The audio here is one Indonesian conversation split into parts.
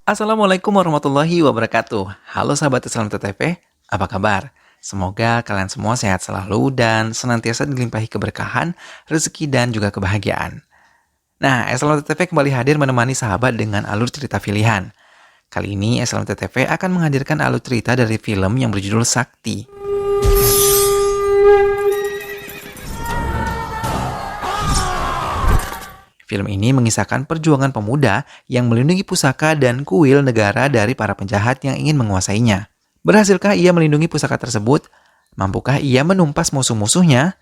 Assalamualaikum warahmatullahi wabarakatuh. Halo sahabat Islam TTP, apa kabar? Semoga kalian semua sehat selalu dan senantiasa dilimpahi keberkahan, rezeki dan juga kebahagiaan. Nah, Islam TTP kembali hadir menemani sahabat dengan alur cerita pilihan. Kali ini Islam TTP akan menghadirkan alur cerita dari film yang berjudul Sakti. Film ini mengisahkan perjuangan pemuda yang melindungi pusaka dan kuil negara dari para penjahat yang ingin menguasainya. Berhasilkah ia melindungi pusaka tersebut? Mampukah ia menumpas musuh-musuhnya?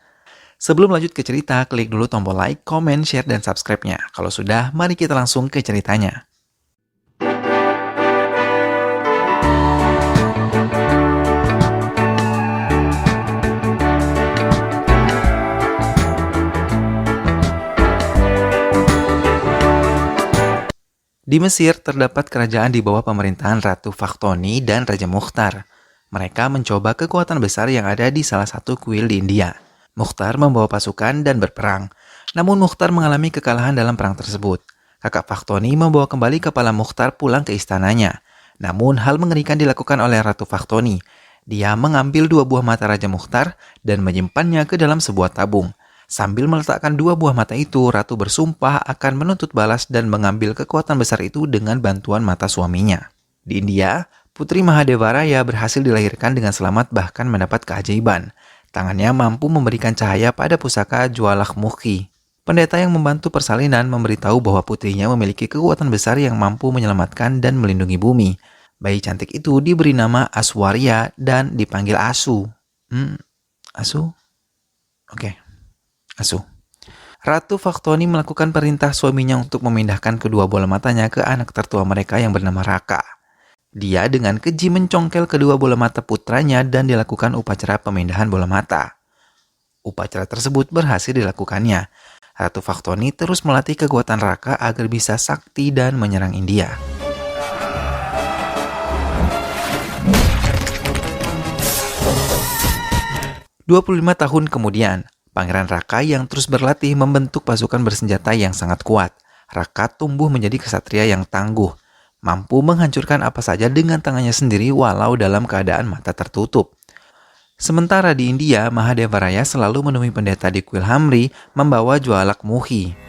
Sebelum lanjut ke cerita, klik dulu tombol like, comment, share, dan subscribe-nya. Kalau sudah, mari kita langsung ke ceritanya. Di Mesir terdapat kerajaan di bawah pemerintahan Ratu Fakhtoni dan Raja Mukhtar. Mereka mencoba kekuatan besar yang ada di salah satu kuil di India. Mukhtar membawa pasukan dan berperang. Namun Mukhtar mengalami kekalahan dalam perang tersebut. Kakak Fakhtoni membawa kembali kepala Mukhtar pulang ke istananya. Namun hal mengerikan dilakukan oleh Ratu Fakhtoni. Dia mengambil 2 buah mata Raja Mukhtar dan menyimpannya ke dalam sebuah tabung. Sambil meletakkan 2 buah mata itu, Ratu bersumpah akan menuntut balas dan mengambil kekuatan besar itu dengan bantuan mata suaminya. Di India, Putri Mahadevaraya berhasil dilahirkan dengan selamat bahkan mendapat keajaiban. Tangannya mampu memberikan cahaya pada pusaka Jwalakhmukhi. Pendeta yang membantu persalinan memberitahu bahwa putrinya memiliki kekuatan besar yang mampu menyelamatkan dan melindungi bumi. Bayi cantik itu diberi nama Aswarya dan dipanggil Asu. Asu? Oke. Asu. Ratu Fakhtoni melakukan perintah suaminya untuk memindahkan kedua bola matanya ke anak tertua mereka yang bernama Raka. Dia dengan keji mencongkel kedua bola mata putranya dan dilakukan upacara pemindahan bola mata. Upacara tersebut berhasil dilakukannya. Ratu Fakhtoni terus melatih kekuatan Raka agar bisa sakti dan menyerang India. "25 tahun kemudian, Pangeran Raka yang terus berlatih membentuk pasukan bersenjata yang sangat kuat. Raka tumbuh menjadi ksatria yang tangguh, mampu menghancurkan apa saja dengan tangannya sendiri walau dalam keadaan mata tertutup. Sementara di India, Mahadevaraya selalu menemui pendeta di kuil Hamri membawa Jwalakhmukhi.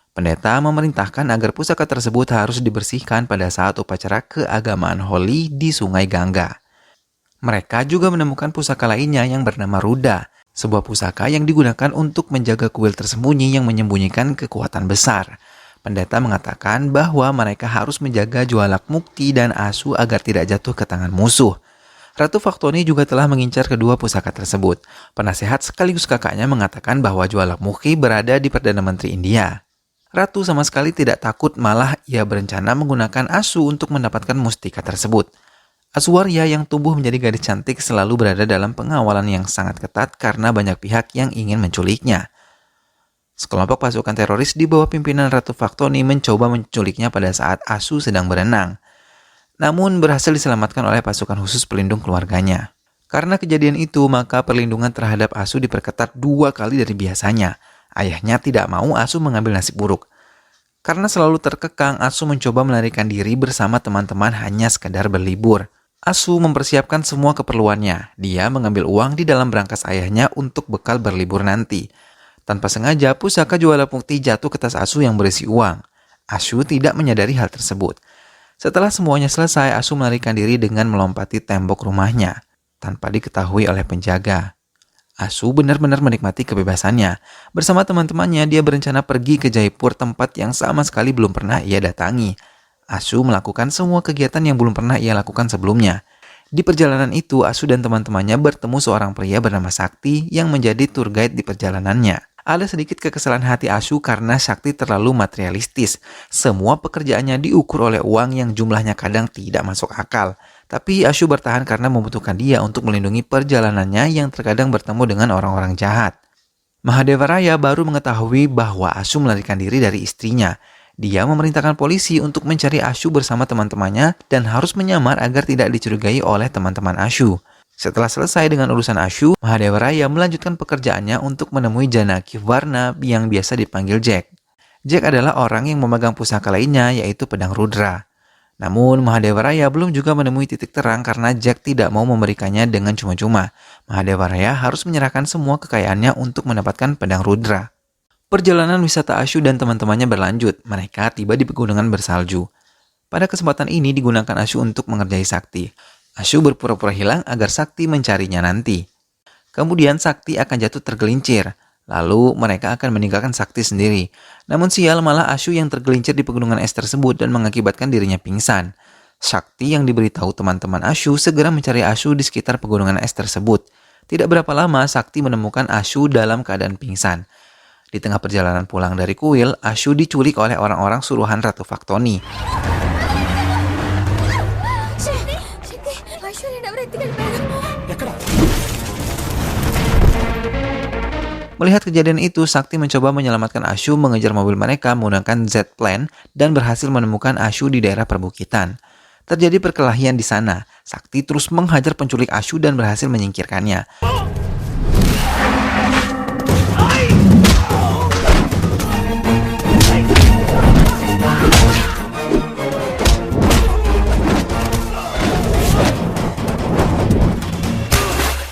Pendeta memerintahkan agar pusaka tersebut harus dibersihkan pada saat upacara keagamaan Holi di Sungai Gangga. Mereka juga menemukan pusaka lainnya yang bernama Ruda, sebuah pusaka yang digunakan untuk menjaga kuil tersembunyi yang menyembunyikan kekuatan besar. Pendeta mengatakan bahwa mereka harus menjaga Jwalakhmukhi dan Asu agar tidak jatuh ke tangan musuh. Ratu Fakhtoni juga telah mengincar kedua pusaka tersebut. Penasehat sekaligus kakaknya mengatakan bahwa Jwalakhmukhi berada di Perdana Menteri India. Ratu sama sekali tidak takut, malah ia berencana menggunakan Asu untuk mendapatkan mustika tersebut. Aswarya yang tumbuh menjadi gadis cantik selalu berada dalam pengawalan yang sangat ketat karena banyak pihak yang ingin menculiknya. Sekelompok pasukan teroris di bawah pimpinan Ratu Fakhtoni mencoba menculiknya pada saat Asu sedang berenang. Namun berhasil diselamatkan oleh pasukan khusus pelindung keluarganya. Karena kejadian itu, maka perlindungan terhadap Asu diperketat 2 kali dari biasanya. Ayahnya tidak mau Asu mengambil nasib buruk. Karena selalu terkekang, Asu mencoba melarikan diri bersama teman-teman hanya sekadar berlibur. Asu mempersiapkan semua keperluannya. Dia mengambil uang di dalam brankas ayahnya untuk bekal berlibur nanti. Tanpa sengaja, pusaka Jwalakhmukhi jatuh ke tas Asu yang berisi uang. Asu tidak menyadari hal tersebut. Setelah semuanya selesai, Asu melarikan diri dengan melompati tembok rumahnya tanpa diketahui oleh penjaga. Asu benar-benar menikmati kebebasannya. Bersama teman-temannya, dia berencana pergi ke Jaipur, tempat yang sama sekali belum pernah ia datangi. Asu melakukan semua kegiatan yang belum pernah ia lakukan sebelumnya. Di perjalanan itu, Asu dan teman-temannya bertemu seorang pria bernama Sakti yang menjadi tour guide di perjalanannya. Ada sedikit kekesalan hati Asu karena Sakti terlalu materialistis. Semua pekerjaannya diukur oleh uang yang jumlahnya kadang tidak masuk akal. Tapi Asu bertahan karena membutuhkan dia untuk melindungi perjalanannya yang terkadang bertemu dengan orang-orang jahat. Mahadevaraya baru mengetahui bahwa Asu melarikan diri dari istrinya. Dia memerintahkan polisi untuk mencari Asu bersama teman-temannya dan harus menyamar agar tidak dicurigai oleh teman-teman Asu. Setelah selesai dengan urusan Ashu, Mahadewa Raya melanjutkan pekerjaannya untuk menemui Janaki Varna yang biasa dipanggil Jack. Jack adalah orang yang memegang pusaka lainnya, yaitu pedang Rudra. Namun, Mahadewa Raya belum juga menemui titik terang karena Jack tidak mau memberikannya dengan cuma-cuma. Mahadewa Raya harus menyerahkan semua kekayaannya untuk mendapatkan pedang Rudra. Perjalanan wisata Ashu dan teman-temannya berlanjut. Mereka tiba di pegunungan bersalju. Pada kesempatan ini digunakan Ashu untuk mengerjai Sakti. Ashu berpura-pura hilang agar Sakti mencarinya nanti. Kemudian Sakti akan jatuh tergelincir. Lalu mereka akan meninggalkan Sakti sendiri. Namun sial, malah Ashu yang tergelincir di pegunungan es tersebut dan mengakibatkan dirinya pingsan. Sakti yang diberitahu teman-teman Ashu segera mencari Ashu di sekitar pegunungan es tersebut. Tidak berapa lama Sakti menemukan Ashu dalam keadaan pingsan. Di tengah perjalanan pulang dari kuil, Ashu diculik oleh orang-orang suruhan Ratu Faktoni. Melihat kejadian itu, Sakti mencoba menyelamatkan Ashu mengejar mobil mereka menggunakan Z-Plane dan berhasil menemukan Ashu di daerah perbukitan. Terjadi perkelahian di sana. Sakti terus menghajar penculik Ashu dan berhasil menyingkirkannya.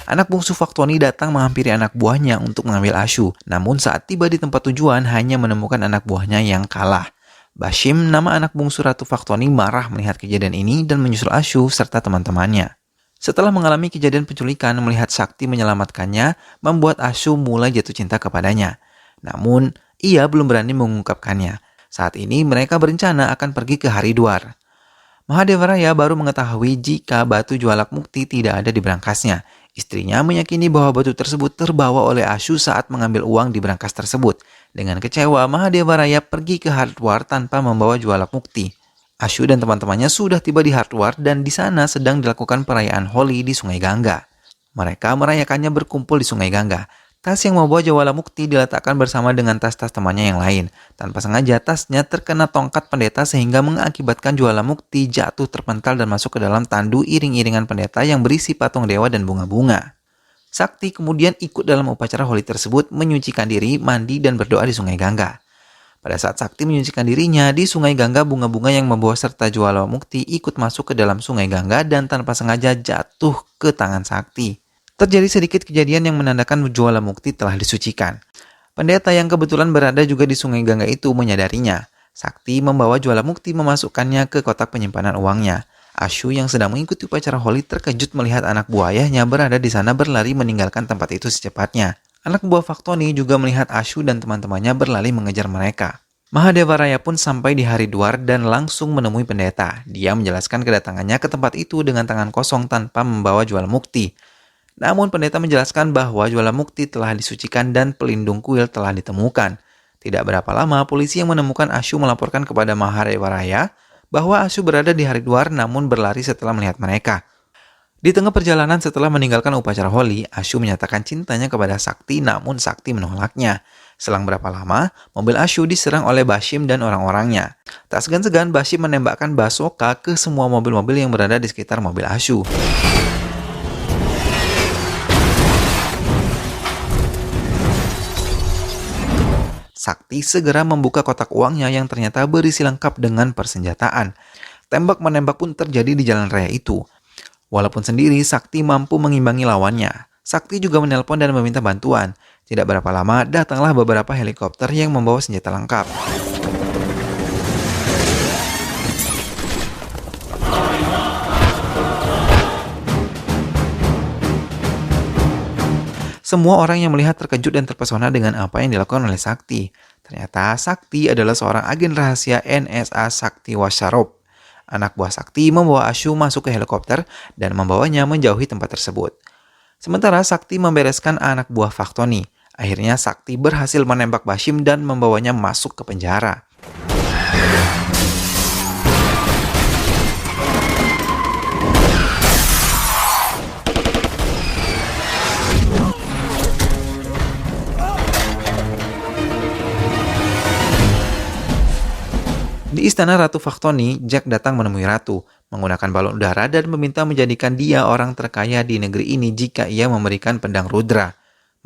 Anak bungsu Faktoni datang menghampiri anak buahnya untuk mengambil Ashu. Namun saat tiba di tempat tujuan hanya menemukan anak buahnya yang kalah. Bashim, nama anak bungsu Ratu Faktoni, marah melihat kejadian ini dan menyusul Ashu serta teman-temannya. Setelah mengalami kejadian penculikan, melihat Sakti menyelamatkannya, membuat Ashu mulai jatuh cinta kepadanya. Namun, ia belum berani mengungkapkannya. Saat ini mereka berencana akan pergi ke Haridwar. Mahadewa Raya baru mengetahui jika batu Jualak Mukti tidak ada di berangkasnya. Istrinya meyakini bahwa batu tersebut terbawa oleh Ashu saat mengambil uang di berangkas tersebut. Dengan kecewa, Mahadewa Raya pergi ke Haridwar tanpa membawa Jualak Mukti. Ashu dan teman-temannya sudah tiba di Haridwar dan di sana sedang dilakukan perayaan Holi di Sungai Gangga. Mereka merayakannya berkumpul di Sungai Gangga. Tas yang membawa Jualak Mukti diletakkan bersama dengan tas-tas temannya yang lain. Tanpa sengaja tasnya terkena tongkat pendeta sehingga mengakibatkan Jualak Mukti jatuh terpental dan masuk ke dalam tandu iring-iringan pendeta yang berisi patung dewa dan bunga-bunga. Sakti kemudian ikut dalam upacara Holi tersebut, menyucikan diri, mandi dan berdoa di Sungai Gangga. Pada saat Sakti menyucikan dirinya di Sungai Gangga, bunga-bunga yang membawa serta Jualak Mukti ikut masuk ke dalam Sungai Gangga dan tanpa sengaja jatuh ke tangan Sakti. Terjadi sedikit kejadian yang menandakan Jualak Mukti telah disucikan. Pendeta yang kebetulan berada juga di Sungai Gangga itu menyadarinya. Sakti membawa Jualak Mukti memasukkannya ke kotak penyimpanan uangnya. Ashu yang sedang mengikuti upacara Holi terkejut melihat anak buah ayahnya berada di sana berlari meninggalkan tempat itu secepatnya. Anak buah Faktoni juga melihat Ashu dan teman-temannya berlari mengejar mereka. Mahadewa Raya pun sampai di Haridwar dan langsung menemui pendeta. Dia menjelaskan kedatangannya ke tempat itu dengan tangan kosong tanpa membawa Jualak Mukti. Namun pendeta menjelaskan bahwa Jualak Mukti telah disucikan dan pelindung kuil telah ditemukan. Tidak berapa lama, polisi yang menemukan Ashu melaporkan kepada Mahadewa Raya bahwa Ashu berada di Haridwar namun berlari setelah melihat mereka. Di tengah perjalanan setelah meninggalkan upacara Holi, Ashu menyatakan cintanya kepada Sakti namun Sakti menolaknya. Selang berapa lama, mobil Ashu diserang oleh Bashim dan orang-orangnya. Tak segan-segan Bashim menembakkan basoka ke semua mobil-mobil yang berada di sekitar mobil Ashu. Sakti segera membuka kotak uangnya yang ternyata berisi lengkap dengan persenjataan. Tembak-menembak pun terjadi di jalan raya itu. Walaupun sendiri, Sakti mampu mengimbangi lawannya. Sakti juga menelpon dan meminta bantuan. Tidak berapa lama, datanglah beberapa helikopter yang membawa senjata lengkap. Semua orang yang melihat terkejut dan terpesona dengan apa yang dilakukan oleh Sakti. Ternyata Sakti adalah seorang agen rahasia NSA Sakti Washarop. Anak buah Sakti membawa Ashu masuk ke helikopter dan membawanya menjauhi tempat tersebut. Sementara Sakti membereskan anak buah Faktoni. Akhirnya Sakti berhasil menembak Bashim dan membawanya masuk ke penjara. Di istana Ratu Faktoni, Jack datang menemui Ratu. menggunakan balon udara dan meminta menjadikan dia orang terkaya di negeri ini jika ia memberikan pedang Rudra.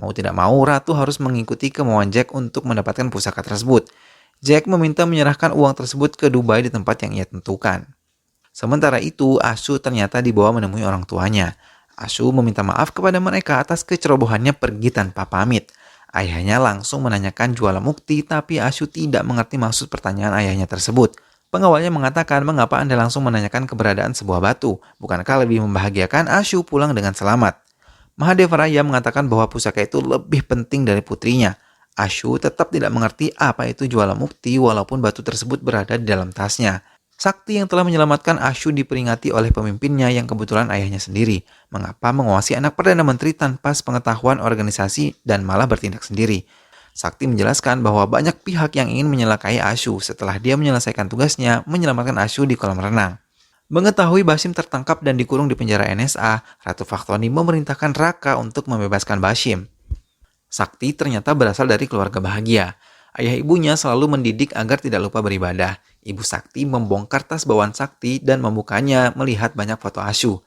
Mau tidak mau, Ratu harus mengikuti kemauan Jack untuk mendapatkan pusaka tersebut. Jack meminta menyerahkan uang tersebut ke Dubai di tempat yang ia tentukan. Sementara itu, Ashu ternyata dibawa menemui orang tuanya. Ashu meminta maaf kepada mereka atas kecerobohannya pergi tanpa pamit. Ayahnya langsung menanyakan Jualamukti, tapi Ashu tidak mengerti maksud pertanyaan ayahnya tersebut. Pengawalnya mengatakan, mengapa Anda langsung menanyakan keberadaan sebuah batu? Bukankah lebih membahagiakan Ashu pulang dengan selamat? Mahadeva Raya mengatakan bahwa pusaka itu lebih penting dari putrinya. Ashu tetap tidak mengerti apa itu Jualamukti walaupun batu tersebut berada di dalam tasnya. Sakti yang telah menyelamatkan Ashu diperingati oleh pemimpinnya yang kebetulan ayahnya sendiri. Mengapa menguasai anak Perdana Menteri tanpa sepengetahuan organisasi dan malah bertindak sendiri? Sakti menjelaskan bahwa banyak pihak yang ingin menyelakai Ashu setelah dia menyelesaikan tugasnya menyelamatkan Ashu di kolam renang. Mengetahui Basim tertangkap dan dikurung di penjara NSA, Ratu Faktoni memerintahkan Raka untuk membebaskan Basim. Sakti ternyata berasal dari keluarga bahagia. Ayah ibunya selalu mendidik agar tidak lupa beribadah. Ibu Sakti membongkar tas bawaan Sakti dan membukanya melihat banyak foto Ashu.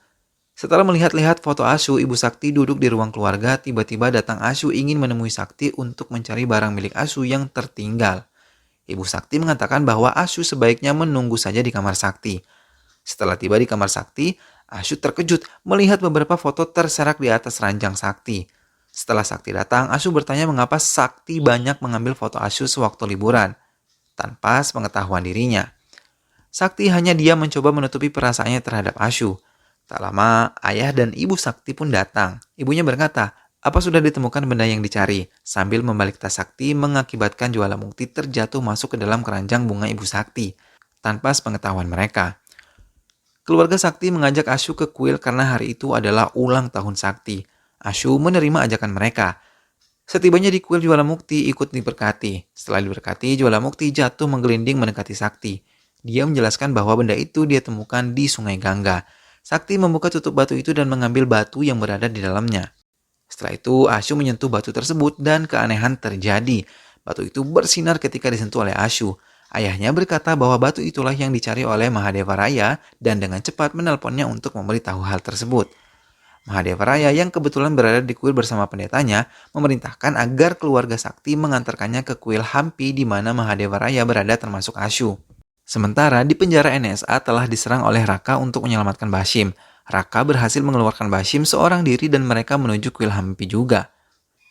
Setelah melihat-lihat foto Ashu, Ibu Sakti duduk di ruang keluarga, tiba-tiba datang Ashu ingin menemui Sakti untuk mencari barang milik Ashu yang tertinggal. Ibu Sakti mengatakan bahwa Ashu sebaiknya menunggu saja di kamar Sakti. Setelah tiba di kamar Sakti, Ashu terkejut melihat beberapa foto terserak di atas ranjang Sakti. Setelah Sakti datang, Ashu bertanya mengapa Sakti banyak mengambil foto Ashu sewaktu liburan, tanpa sepengetahuan dirinya. Sakti hanya diam mencoba menutupi perasaannya terhadap Ashu. Tak lama, ayah dan ibu Sakti pun datang. Ibunya berkata, apa sudah ditemukan benda yang dicari? Sambil membalik tas Sakti mengakibatkan Jualamukti terjatuh masuk ke dalam keranjang bunga ibu Sakti, tanpa sepengetahuan mereka. Keluarga Sakti mengajak Ashu ke kuil karena hari itu adalah ulang tahun Sakti. Ashu menerima ajakan mereka. Setibanya di kuil, Jualamukti ikut diberkati. Setelah diberkati, Jualamukti jatuh menggelinding mendekati Sakti. Dia menjelaskan bahwa benda itu dia temukan di Sungai Gangga. Sakti membuka tutup batu itu dan mengambil batu yang berada di dalamnya. Setelah itu, Ashu menyentuh batu tersebut dan keanehan terjadi. Batu itu bersinar ketika disentuh oleh Ashu. Ayahnya berkata bahwa batu itulah yang dicari oleh Mahadeva Raya dan dengan cepat menelponnya untuk memberitahu hal tersebut. Mahadeva Raya yang kebetulan berada di kuil bersama pendetanya memerintahkan agar keluarga Sakti mengantarkannya ke kuil Hampi di mana Mahadeva Raya berada termasuk Ashu. Sementara di penjara NSA telah diserang oleh Raka untuk menyelamatkan Basim. Raka berhasil mengeluarkan Basim seorang diri dan mereka menuju kuil Hampi juga.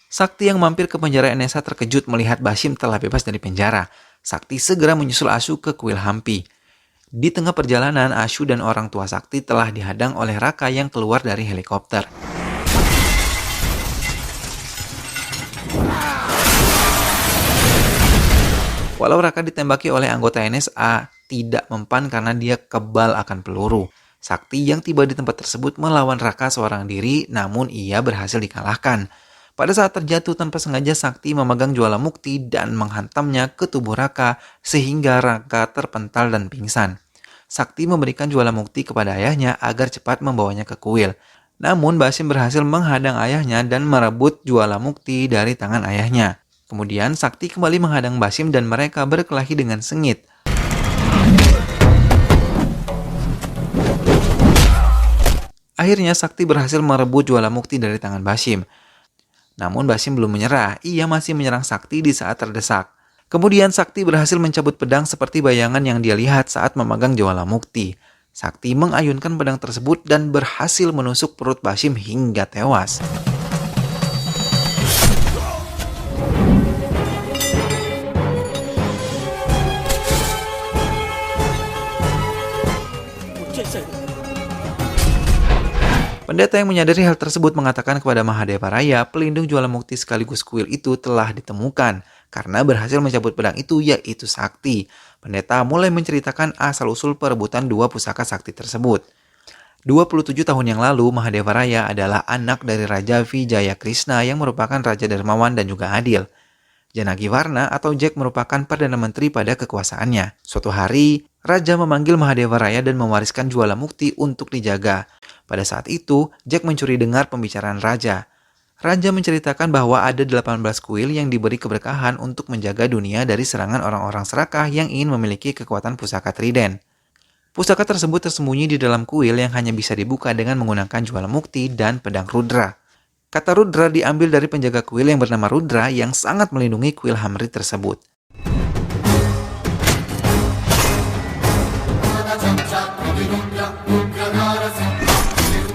Sakti yang mampir ke penjara NSA terkejut melihat Basim telah bebas dari penjara. Sakti segera menyusul Ashu ke kuil Hampi. Di tengah perjalanan, Ashu dan orang tua Sakti telah dihadang oleh Raka yang keluar dari helikopter. Walau Raka ditembaki oleh anggota NSA, tidak mempan karena dia kebal akan peluru. Sakti yang tiba di tempat tersebut melawan Raka seorang diri, namun ia berhasil dikalahkan. Pada saat terjatuh tanpa sengaja, Sakti memegang Jualamukti dan menghantamnya ke tubuh Raka sehingga Raka terpental dan pingsan. Sakti memberikan Jualamukti kepada ayahnya agar cepat membawanya ke kuil. Namun Basim berhasil menghadang ayahnya dan merebut Jualamukti dari tangan ayahnya. Kemudian Sakti kembali menghadang Basim dan mereka berkelahi dengan sengit. Akhirnya Sakti berhasil merebut Jualamukti dari tangan Basim. Namun Basim belum menyerah, ia masih menyerang Sakti di saat terdesak. Kemudian Sakti berhasil mencabut pedang seperti bayangan yang dia lihat saat memegang Jualamukti. Sakti mengayunkan pedang tersebut dan berhasil menusuk perut Basim hingga tewas. Pendeta yang menyadari hal tersebut mengatakan kepada Mahadeva Raya, pelindung Jualamukti sekaligus kuil itu telah ditemukan. Karena berhasil mencabut pedang itu, yaitu Sakti. Pendeta mulai menceritakan asal-usul perebutan dua pusaka Sakti tersebut. 27 tahun yang lalu, Mahadeva Raya adalah anak dari Raja Vijaya Krishna yang merupakan raja dermawan dan juga adil. Janagivarna atau Jack merupakan Perdana Menteri pada kekuasaannya. Suatu hari, Raja memanggil Mahadeva Raya dan mewariskan Jualamukti untuk dijaga. Pada saat itu, Jack mencuri dengar pembicaraan Raja. Raja menceritakan bahwa ada 18 kuil yang diberi keberkahan untuk menjaga dunia dari serangan orang-orang serakah yang ingin memiliki kekuatan pusaka Trident. Pusaka tersebut tersembunyi di dalam kuil yang hanya bisa dibuka dengan menggunakan Jwala Mukti dan pedang Rudra. Kata Rudra diambil dari penjaga kuil yang bernama Rudra yang sangat melindungi kuil Hamri tersebut.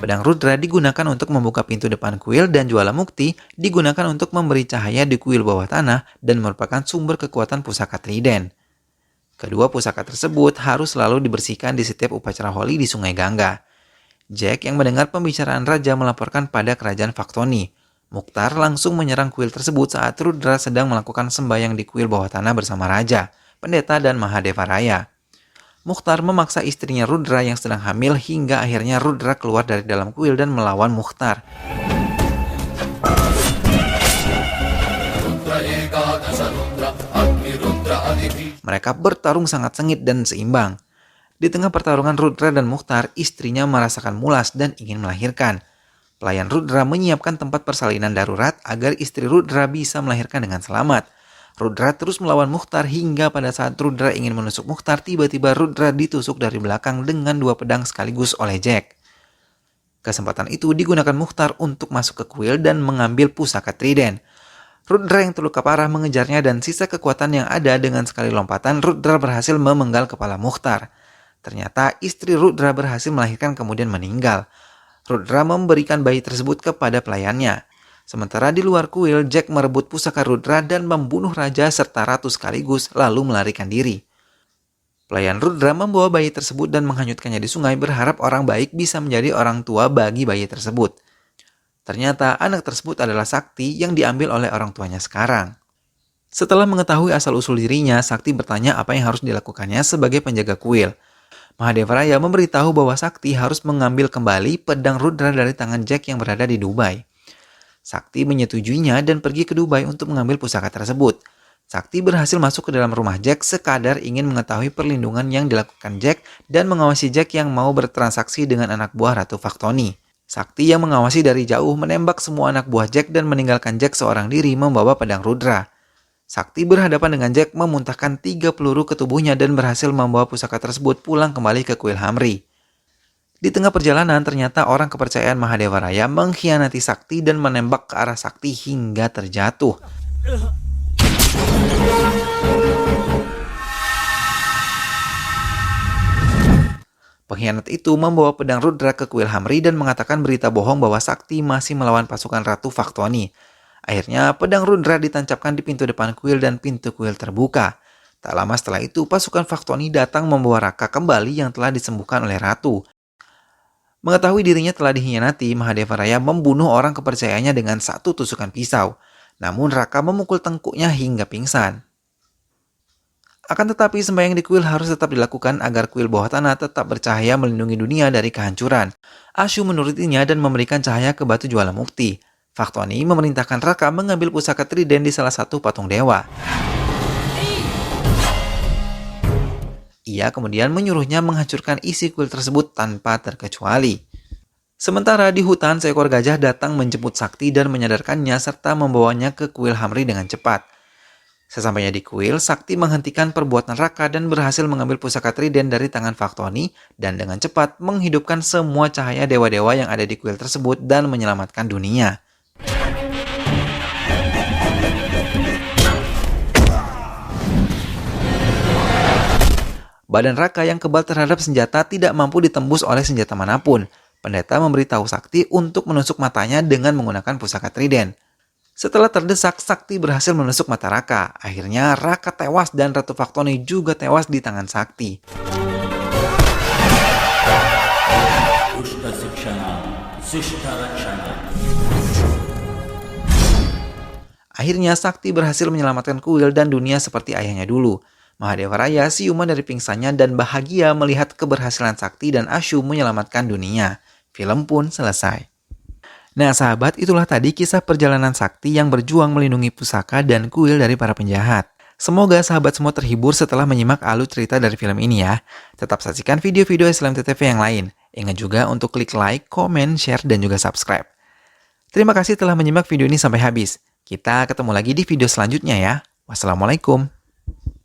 Pedang Rudra digunakan untuk membuka pintu depan kuil dan Jwala Mukti digunakan untuk memberi cahaya di kuil bawah tanah dan merupakan sumber kekuatan pusaka Trident. Kedua pusaka tersebut harus selalu dibersihkan di setiap upacara Holi di Sungai Gangga. Jack yang mendengar pembicaraan raja melaporkan pada kerajaan Faktoni. Mukhtar langsung menyerang kuil tersebut saat Rudra sedang melakukan sembahyang di kuil bawah tanah bersama raja, pendeta, dan Mahadeva Raya. Mukhtar memaksa istrinya Rudra yang sedang hamil hingga akhirnya Rudra keluar dari dalam kuil dan melawan Mukhtar. Mereka bertarung sangat sengit dan seimbang. Di tengah pertarungan Rudra dan Mukhtar, istrinya merasakan mulas dan ingin melahirkan. Pelayan Rudra menyiapkan tempat persalinan darurat agar istri Rudra bisa melahirkan dengan selamat. Rudra terus melawan Mukhtar hingga pada saat Rudra ingin menusuk Mukhtar, tiba-tiba Rudra ditusuk dari belakang dengan 2 pedang sekaligus oleh Jack. Kesempatan itu digunakan Mukhtar untuk masuk ke kuil dan mengambil pusaka Trident. Rudra yang terluka parah mengejarnya dan sisa kekuatan yang ada dengan sekali lompatan Rudra berhasil memenggal kepala Mukhtar. Ternyata istri Rudra berhasil melahirkan kemudian meninggal. Rudra memberikan bayi tersebut kepada pelayannya. Sementara di luar kuil, Jack merebut pusaka Rudra dan membunuh raja serta ratu sekaligus lalu melarikan diri. Pelayan Rudra membawa bayi tersebut dan menghanyutkannya di sungai berharap orang baik bisa menjadi orang tua bagi bayi tersebut. Ternyata anak tersebut adalah Sakti yang diambil oleh orang tuanya sekarang. Setelah mengetahui asal-usul dirinya, Sakti bertanya apa yang harus dilakukannya sebagai penjaga kuil. Mahadeva Raya memberitahu bahwa Sakti harus mengambil kembali pedang Rudra dari tangan Jack yang berada di Dubai. Sakti menyetujuinya dan pergi ke Dubai untuk mengambil pusaka tersebut. Sakti berhasil masuk ke dalam rumah Jack sekadar ingin mengetahui perlindungan yang dilakukan Jack dan mengawasi Jack yang mau bertransaksi dengan anak buah Ratu Faktoni. Sakti yang mengawasi dari jauh menembak semua anak buah Jack dan meninggalkan Jack seorang diri membawa pedang Rudra. Sakti berhadapan dengan Jack memuntahkan 3 peluru ke tubuhnya dan berhasil membawa pusaka tersebut pulang kembali ke kuil Hamri. Di tengah perjalanan ternyata orang kepercayaan Mahadeva Raya mengkhianati Sakti dan menembak ke arah Sakti hingga terjatuh. Pengkhianat itu membawa pedang Rudra ke kuil Hamri dan mengatakan berita bohong bahwa Sakti masih melawan pasukan Ratu Faktoni. Akhirnya pedang Rudra ditancapkan di pintu depan kuil dan pintu kuil terbuka. Tak lama setelah itu pasukan Faktoni datang membawa Raka kembali yang telah disembuhkan oleh Ratu. Mengetahui dirinya telah dikhianati, Mahadeva Raya membunuh orang kepercayaannya dengan 1 tusukan pisau. Namun Raka memukul tengkuknya hingga pingsan. Akan tetapi sembahyang di kuil harus tetap dilakukan agar kuil bawah tanah tetap bercahaya melindungi dunia dari kehancuran. Ashu menurutinya dan memberikan cahaya ke batu Jwala Mukti. Faktoni memerintahkan Raka mengambil pusaka Trident di salah satu patung dewa. Ia kemudian menyuruhnya menghancurkan isi kuil tersebut tanpa terkecuali. Sementara di hutan, seekor gajah datang menjemput Sakti dan menyadarkannya serta membawanya ke kuil Hamri dengan cepat. Sesampainya di kuil, Sakti menghentikan perbuatan Raka dan berhasil mengambil pusaka Trident dari tangan Faktoni dan dengan cepat menghidupkan semua cahaya dewa-dewa yang ada di kuil tersebut dan menyelamatkan dunia. Badan Raka yang kebal terhadap senjata tidak mampu ditembus oleh senjata manapun. Pendeta memberitahu Sakti untuk menusuk matanya dengan menggunakan pusaka Trident. Setelah terdesak, Sakti berhasil menusuk mata Raka. Akhirnya Raka tewas dan Ratu Faktoni juga tewas di tangan Sakti. Akhirnya Sakti berhasil menyelamatkan kuil dan dunia seperti ayahnya dulu. Mahadeva Raya siuman dari pingsannya dan bahagia melihat keberhasilan Sakti dan Ashu menyelamatkan dunia. Film pun selesai. Nah sahabat, itulah tadi kisah perjalanan Sakti yang berjuang melindungi pusaka dan kuil dari para penjahat. Semoga sahabat semua terhibur setelah menyimak alur cerita dari film ini ya. Tetap saksikan video-video SLMTTV yang lain. Ingat juga untuk klik like, komen, share, dan juga subscribe. Terima kasih telah menyimak video ini sampai habis. Kita ketemu lagi di video selanjutnya ya. Wassalamualaikum.